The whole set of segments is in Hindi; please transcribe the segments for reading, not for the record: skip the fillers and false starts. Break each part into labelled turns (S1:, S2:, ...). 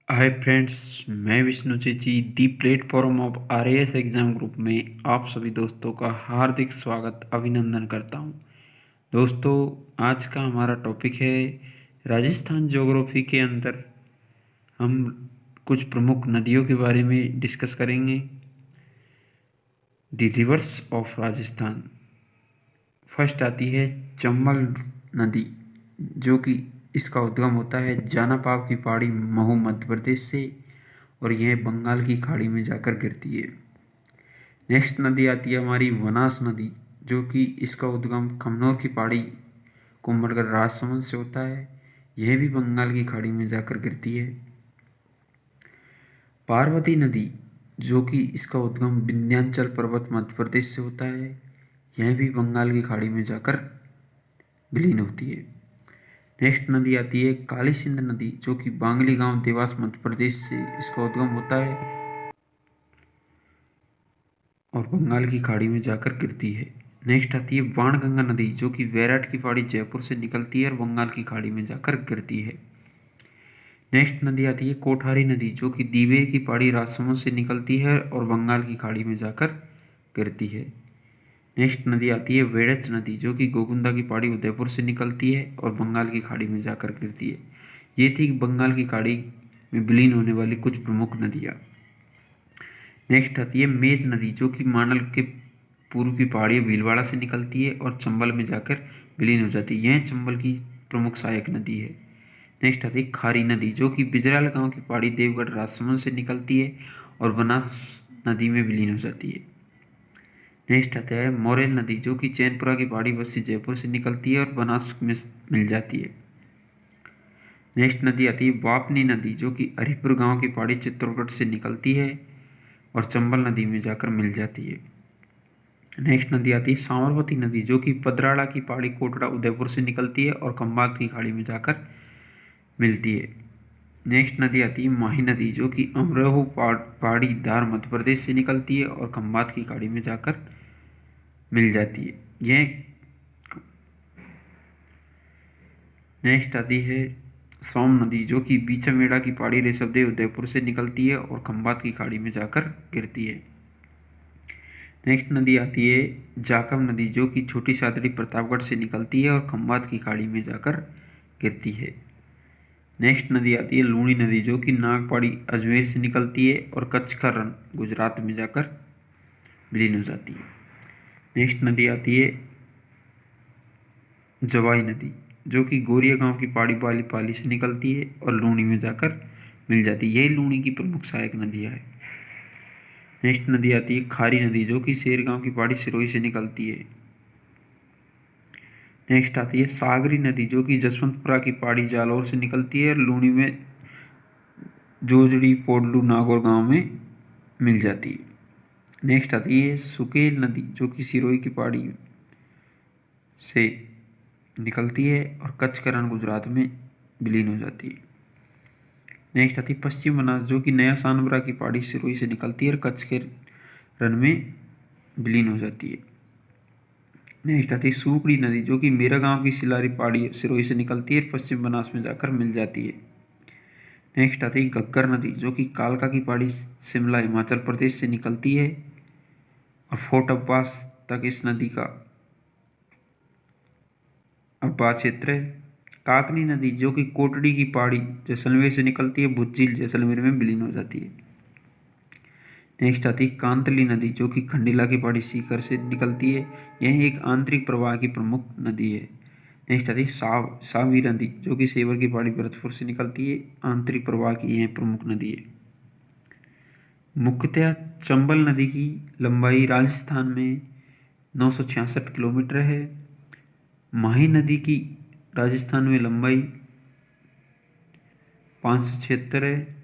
S1: हाय फ्रेंड्स, मैं Vishnu Chechi the platform of RAS exam group में आप सभी दोस्तों का हार्दिक स्वागत अभिनंदन करता हूं। दोस्तों, आज का हमारा टॉपिक है राजस्थान ज्योग्राफी के अंदर हम कुछ प्रमुख नदियों के बारे में डिस्कस करेंगे। The reverse of Rajasthan. First आती है चंबल नदी, जो कि इसका उद्गम होता है जानापाव की पहाड़ी महू मध्य प्रदेश से और यह बंगाल की खाड़ी में जाकर गिरती है। नेक्स्ट नदी आती है हमारी वनास नदी, जो कि इसका उद्गम खमनोर की पहाड़ी कुंभलगढ़ राजसमंद से होता है। यह भी बंगाल की खाड़ी में जाकर गिरती है। पार्वती नदी, जो कि इसका उद्गम विंध्याचल पर्वत मध्य प्रदेश से होता है। यह भी बंगाल की खाड़ी में जाकर विलीन होती है। नेक्स्ट नदी आती है काली सिंध नदी, जो कि बांगली गांव देवास मध्य प्रदेश से इसका उद्गम होता है और बंगाल की खाड़ी में जाकर गिरती है। नेक्स्ट आती है बाणगंगा नदी, जो कि वैराट की पहाड़ी जयपुर से निकलती है और बंगाल की खाड़ी में जाकर गिरती है। नेक्स्ट नदी आती है कोठारी नदी, जो कि दीवे की पहाड़ी राजसमंद से निकलती है और बंगाल की खाड़ी में जाकर गिरती है। नेक्स्ट नदी आती है वेड़च नदी, जो कि गोकुंदा की पहाड़ी उदयपुर से निकलती है और बंगाल की खाड़ी में जाकर गिरती है। ये थी बंगाल की खाड़ी में विलीन होने वाली कुछ प्रमुख नदियाँ। नेक्स्ट आती है मेज नदी, जो कि मांडल के पूर्व की पहाड़ी भीलवाड़ा से निकलती है और चंबल में जाकर विलीन हो जाती है। यह चंबल की प्रमुख सहायक नदी है। नेक्स्ट आती है खारी नदी, जो कि बिजराल गांव की पहाड़ी देवगढ़ राजसमंद से निकलती है और बनास नदी में विलीन हो जाती है। नेक्स्ट आता है मोरेल नदी, जो कि चैनपुरा की पहाड़ी बस्ती जयपुर से निकलती है और बनास में मिल जाती है। नेक्स्ट नदी आती है वापनी नदी, जो कि हरिपुर गांव की पहाड़ी चित्तौड़गढ़ से निकलती है और चंबल नदी में जाकर मिल जाती है। नेक्स्ट नदी आती है साबरमती नदी, जो कि पदराड़ा की पहाड़ी कोटड़ा उदयपुर से निकलती है और खंभात की खाड़ी में जाकर मिलती है। नेक्स्ट नदी आती है माही नदी, जो कि अमरोह पहाड़ी धार मध्य प्रदेश से निकलती है और खंभात की खाड़ी में जाकर मिल जाती है। यह नेक्स्ट आती है सोम नदी, जो कि बीचामेड़ा की पहाड़ी ऋषभदेव उदयपुर से निकलती है और खंभात की खाड़ी में जाकर गिरती है। नेक्स्ट नदी आती है जाकम नदी, जो कि छोटी सादड़ी प्रतापगढ़ से निकलती है और खंभात की खाड़ी में जाकर गिरती है। नेक्स्ट नदी आती है लूणी नदी, जो कि नागपाड़ी अजमेर से निकलती है और कच्छ का रण गुजरात में जाकर विलीन हो जाती है। नेक्स्ट नदी आती है जवाई नदी, जो कि गोरिया गांव की पहाड़ी वाली पाली से निकलती है और लूणी में जाकर मिल जाती है। यही लूणी की प्रमुख सहायक नदियाँ है। नेक्स्ट नदी आती है खारी नदी, जो कि शेर गांव की पहाड़ी सिरोही से निकलती है। नेक्स्ट आती है सागरी नदी, जो कि जसवंतपुरा की पहाड़ी जालौर से निकलती है और लूणी में जोजड़ी पोडलू नागौर गांव में मिल जाती है। नेक्स्ट आती है सुकेल नदी, जो कि सिरोही की पहाड़ी से निकलती है और कच्छ का रण गुजरात में विलीन हो जाती है। नेक्स्ट आती है पश्चिम बनास, जो कि नया सानबरा की पहाड़ी सिरोही से निकलती है और कच्छ के रण में विलीन हो जाती है। नेक्स्ट आती है सूकड़ी नदी, जो कि मेरा गांव की सिलारी पहाड़ी सिरोही से निकलती है और पश्चिम बनास में जाकर मिल जाती है। नेक्स्ट आती है घग्गर नदी, जो कि कालका की पहाड़ी शिमला हिमाचल प्रदेश से निकलती है और फोर्ट अब्बास तक इस नदी का अब्बास क्षेत्र है। काकनी नदी, जो कि कोटड़ी की पहाड़ी जैसलमेर से निकलती है, भुज झील जैसलमेर में विलीन हो जाती है। नेक्स्ट आती है कांतली नदी, जो कि खंडीला की पहाड़ी सीकर से निकलती है। यह एक आंतरिक प्रवाह की प्रमुख नदी है। नेक्स्ट आती है सावी नदी, जो कि सेवर की पहाड़ी भरतपुर से निकलती है। आंतरिक प्रवाह की यह प्रमुख नदी है। मुख्यतः चंबल नदी की लंबाई राजस्थान में 966 किलोमीटर है। माही नदी की राजस्थान में लंबाई 576 है।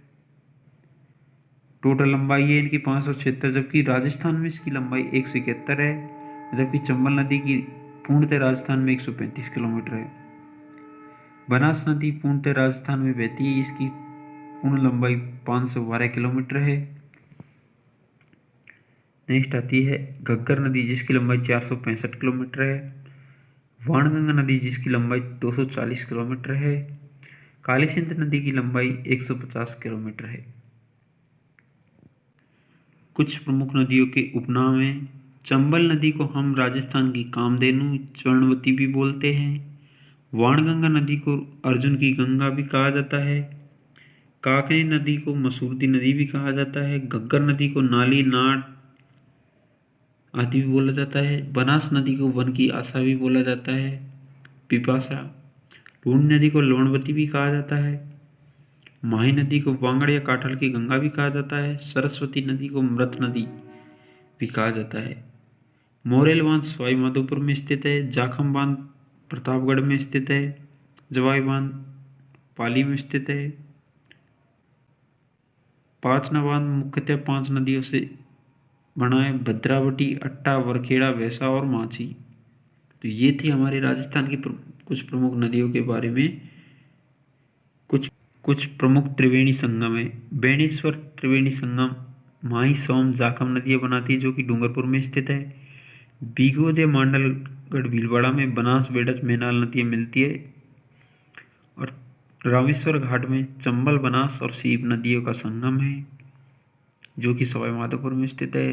S1: टोटल लंबाई है इनकी 576, जबकि राजस्थान में इसकी लंबाई 171 है, जबकि चंबल नदी की पूर्णतः राजस्थान में 135 किलोमीटर है। बनास नदी पूर्णतः राजस्थान में बहती है। इसकी पूर्ण लंबाई 512 किलोमीटर है। नेक्स्ट आती है घग्गर नदी, जिसकी लंबाई 465 किलोमीटर है। वाणगंगा नदी, जिसकी लंबाई 240 किलोमीटर है। काली सिंध नदी की लंबाई 150 किलोमीटर है। कुछ प्रमुख नदियों के उपनाम हैं। चंबल नदी को हम राजस्थान की कामधेनु स्वर्णवती भी बोलते हैं। वाणगंगा नदी को अर्जुन की गंगा भी कहा जाता है। काकनी नदी को मसूरती नदी भी कहा जाता है। घग्गर नदी को नाली नाट आदि भी बोला जाता है। बनास नदी को वन की आशा भी बोला जाता है। पिपासा। लूणी नदी को लवणवती भी कहा जाता है। माही नदी को वांगड़ या काठल की गंगा भी कहा जाता है। सरस्वती नदी को मृत नदी भी कहा जाता है। मोरेल बांध सवाई माधोपुर में स्थित है। जाखम बांध प्रतापगढ़ में स्थित है। जवाई बांध पाली में स्थित है। पांचना बांध मुख्यतः 5 नदियों से बना है। भद्रावती, अट्टा, वरखेड़ा, वैसा और माची। तो ये थी हमारे राजस्थान की कुछ प्रमुख नदियों के बारे में। कुछ प्रमुख त्रिवेणी संगम है। बेणेश्वर त्रिवेणी संगम माही सोम जाखम नदियाँ बनाती है, जो कि डूंगरपुर में स्थित है। बीगोदे मांडलगढ़ भीलवाड़ा में बनास बेडच मेनाल नदियाँ मिलती है। और रामेश्वर घाट में चंबल, बनास और सीप नदियों का संगम है, जो कि सवाई माधोपुर में स्थित है।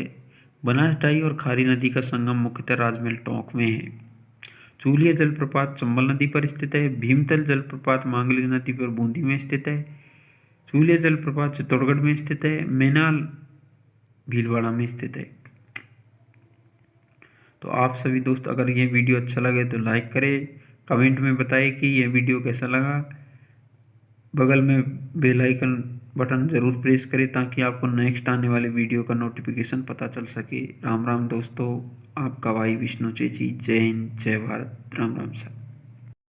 S1: बनास डाई और खारी नदी का संगम मुख्यतः राजमहल टोंक में है। चूलिया जलप्रपात चंबल नदी पर स्थित है। भीमतल जलप्रपात मांगली नदी पर बूंदी में स्थित है। चूलिया जलप्रपात चित्तौड़गढ़ में स्थित है। मेनाल भीलवाड़ा में स्थित है। तो आप सभी दोस्त, अगर ये वीडियो अच्छा लगे तो लाइक करें, कमेंट में बताएं कि यह वीडियो कैसा लगा। बगल में बेल आइकन बटन ज़रूर प्रेस करें ताकि आपको नेक्स्ट आने वाले वीडियो का नोटिफिकेशन पता चल सके। राम राम दोस्तों, आपका भाई विष्णु चेची। जय हिंद, जय भारत, राम राम सर।